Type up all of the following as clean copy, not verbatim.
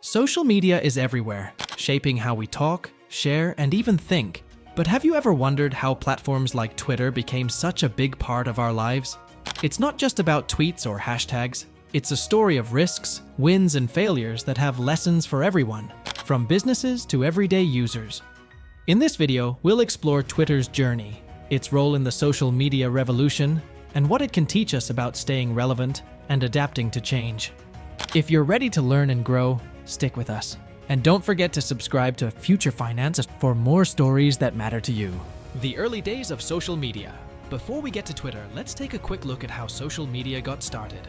Social media is everywhere, shaping how we talk, share, and even think. But have you ever wondered how platforms like Twitter became such a big part of our lives? It's not just about tweets or hashtags. It's a story of risks, wins, and failures that have lessons for everyone, from businesses to everyday users. In this video, we'll explore Twitter's journey, its role in the social media revolution, and what it can teach us about staying relevant and adapting to change. If you're ready to learn and grow, stick with us. And don't forget to subscribe to Future Finance for more stories that matter to you. The early days of social media. Before we get to Twitter, let's take a quick look at how social media got started.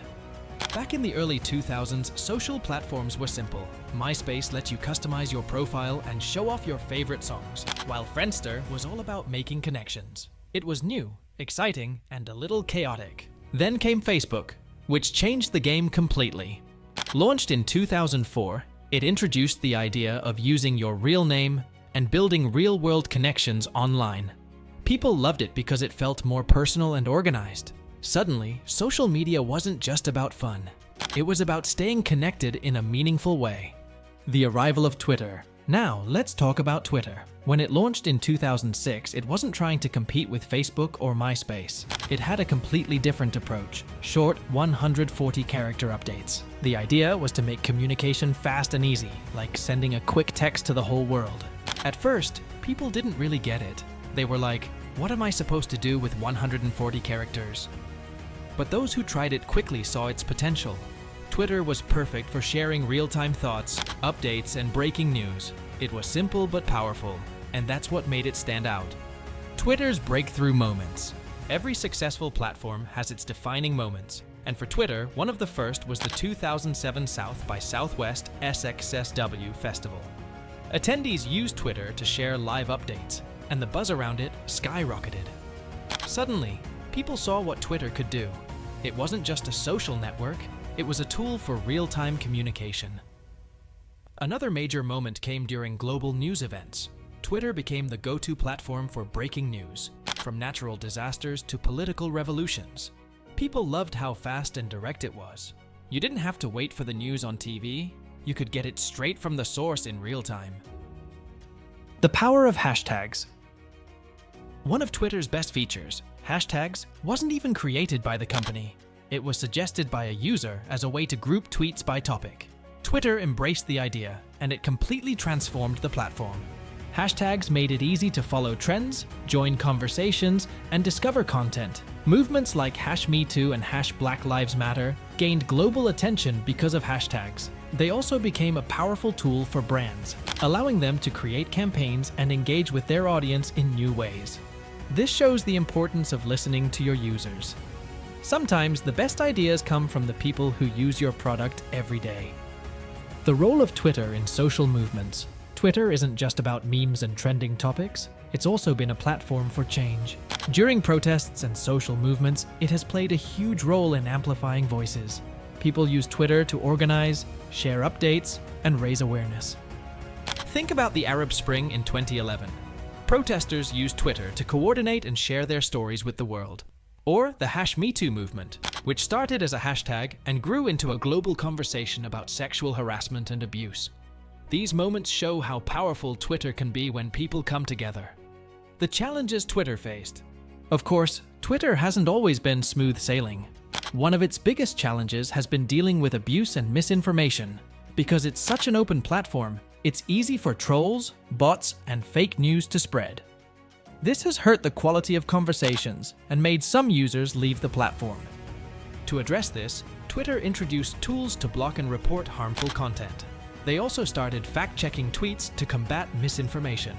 Back in the early 2000s, social platforms were simple. MySpace let you customize your profile and show off your favorite songs, while Friendster was all about making connections. It was new, exciting, and a little chaotic. Then came Facebook, which changed the game completely. Launched in 2004, it introduced the idea of using your real name and building real-world connections online. People loved it because it felt more personal and organized. Suddenly, social media wasn't just about fun. It was about staying connected in a meaningful way. The arrival of Twitter. Now, let's talk about Twitter. When it launched in 2006, it wasn't trying to compete with Facebook or MySpace. It had a completely different approach: short 140-character updates. The idea was to make communication fast and easy, like sending a quick text to the whole world. At first, people didn't really get it. They were like, what am I supposed to do with 140 characters? But those who tried it quickly saw its potential. Twitter was perfect for sharing real-time thoughts, updates, and breaking news. It was simple but powerful, and that's what made it stand out. Twitter's breakthrough moments. Every successful platform has its defining moments, and for Twitter, one of the first was the 2007 South by Southwest SXSW Festival. Attendees used Twitter to share live updates, and the buzz around it skyrocketed. Suddenly, people saw what Twitter could do. It wasn't just a social network, it was a tool for real-time communication. Another major moment came during global news events. Twitter became the go-to platform for breaking news, from natural disasters to political revolutions. People loved how fast and direct it was. You didn't have to wait for the news on TV. You could get it straight from the source in real time. The power of hashtags. One of Twitter's best features, hashtags, wasn't even created by the company. It was suggested by a user as a way to group tweets by topic. Twitter embraced the idea, and it completely transformed the platform. Hashtags made it easy to follow trends, join conversations, and discover content. Movements like #MeToo and #BlackLivesMatter gained global attention because of hashtags. They also became a powerful tool for brands, allowing them to create campaigns and engage with their audience in new ways. This shows the importance of listening to your users. Sometimes the best ideas come from the people who use your product every day. The role of Twitter in social movements. Twitter isn't just about memes and trending topics, it's also been a platform for change. During protests and social movements, it has played a huge role in amplifying voices. People use Twitter to organize, share updates, and raise awareness. Think about the Arab Spring in 2011. Protesters used Twitter to coordinate and share their stories with the world. Or the #MeToo movement, which started as a hashtag and grew into a global conversation about sexual harassment and abuse. These moments show how powerful Twitter can be when people come together. The challenges Twitter faced. Of course, Twitter hasn't always been smooth sailing. One of its biggest challenges has been dealing with abuse and misinformation. Because it's such an open platform, it's easy for trolls, bots, and fake news to spread. This has hurt the quality of conversations and made some users leave the platform. To address this, Twitter introduced tools to block and report harmful content. They also started fact-checking tweets to combat misinformation.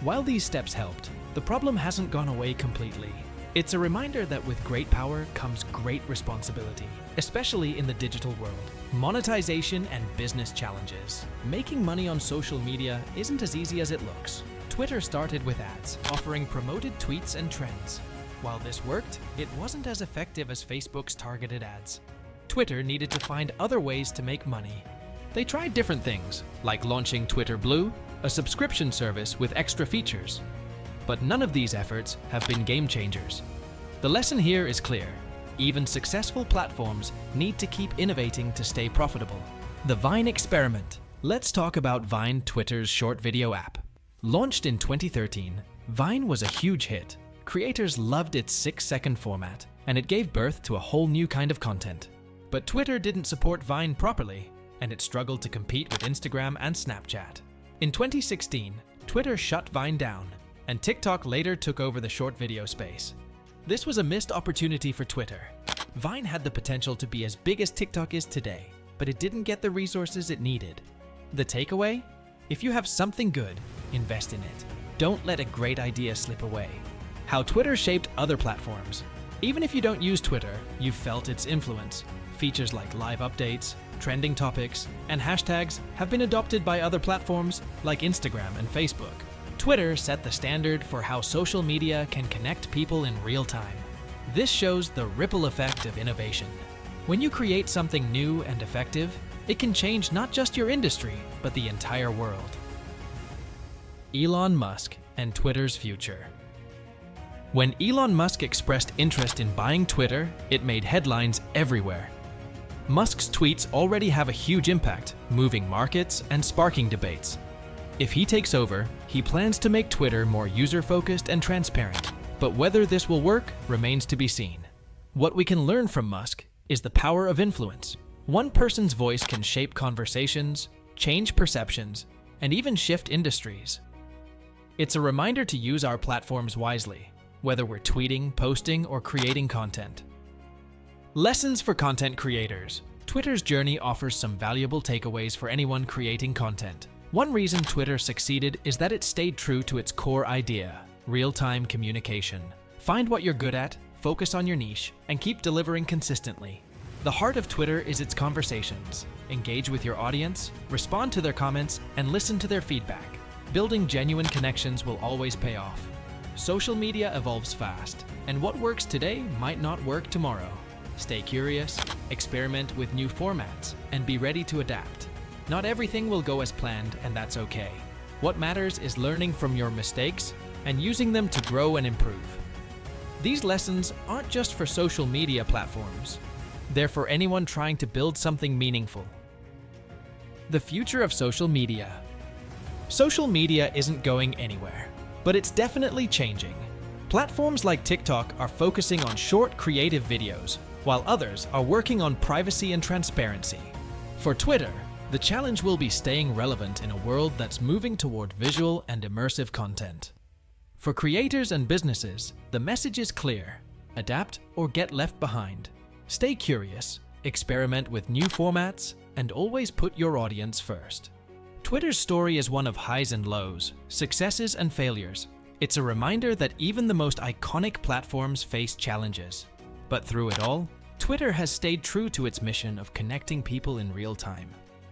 While these steps helped, the problem hasn't gone away completely. It's a reminder that with great power comes great responsibility, especially in the digital world. Monetization and business challenges. Making money on social media isn't as easy as it looks. Twitter started with ads, offering promoted tweets and trends. While this worked, it wasn't as effective as Facebook's targeted ads. Twitter needed to find other ways to make money. They tried different things, like launching Twitter Blue, a subscription service with extra features. But none of these efforts have been game changers. The lesson here is clear. Even successful platforms need to keep innovating to stay profitable. The Vine experiment. Let's talk about Vine, Twitter's short video app. Launched in 2013, Vine was a huge hit. Creators loved its 6-second format, and it gave birth to a whole new kind of content. But Twitter didn't support Vine properly, and it struggled to compete with Instagram and Snapchat. In 2016, Twitter shut Vine down, and TikTok later took over the short video space. This was a missed opportunity for Twitter. Vine had the potential to be as big as TikTok is today, but it didn't get the resources it needed. The takeaway? If you have something good, invest in it. Don't let a great idea slip away. How Twitter shaped other platforms. Even if you don't use Twitter, you've felt its influence. Features like live updates, trending topics, and hashtags have been adopted by other platforms like Instagram and Facebook. Twitter set the standard for how social media can connect people in real time. This shows the ripple effect of innovation. When you create something new and effective, it can change not just your industry, but the entire world. Elon Musk and Twitter's future. When Elon Musk expressed interest in buying Twitter, it made headlines everywhere. Musk's tweets already have a huge impact, moving markets and sparking debates. If he takes over, he plans to make Twitter more user-focused and transparent. But whether this will work remains to be seen. What we can learn from Musk is the power of influence. One person's voice can shape conversations, change perceptions, and even shift industries. It's a reminder to use our platforms wisely, whether we're tweeting, posting, or creating content. Lessons for content creators. Twitter's journey offers some valuable takeaways for anyone creating content. One reason Twitter succeeded is that it stayed true to its core idea: real-time communication. Find what you're good at, focus on your niche, and keep delivering consistently. The heart of Twitter is its conversations. Engage with your audience, respond to their comments, and listen to their feedback. Building genuine connections will always pay off. Social media evolves fast, and what works today might not work tomorrow. Stay curious, experiment with new formats, and be ready to adapt. Not everything will go as planned, and that's okay. What matters is learning from your mistakes and using them to grow and improve. These lessons aren't just for social media platforms. They're for anyone trying to build something meaningful. The future of social media. Social media isn't going anywhere, but it's definitely changing. Platforms like TikTok are focusing on short, creative videos, while others are working on privacy and transparency. For Twitter, the challenge will be staying relevant in a world that's moving toward visual and immersive content. For creators and businesses, the message is clear: adapt or get left behind. Stay curious, experiment with new formats, and always put your audience first. Twitter's story is one of highs and lows, successes and failures. It's a reminder that even the most iconic platforms face challenges. But through it all, Twitter has stayed true to its mission of connecting people in real time.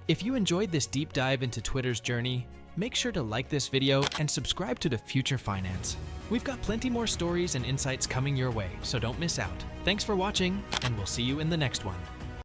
If you enjoyed this deep dive into Twitter's journey, make sure to like this video and subscribe to The Future Finance. We've got plenty more stories and insights coming your way, so don't miss out. Thanks for watching, and we'll see you in the next one.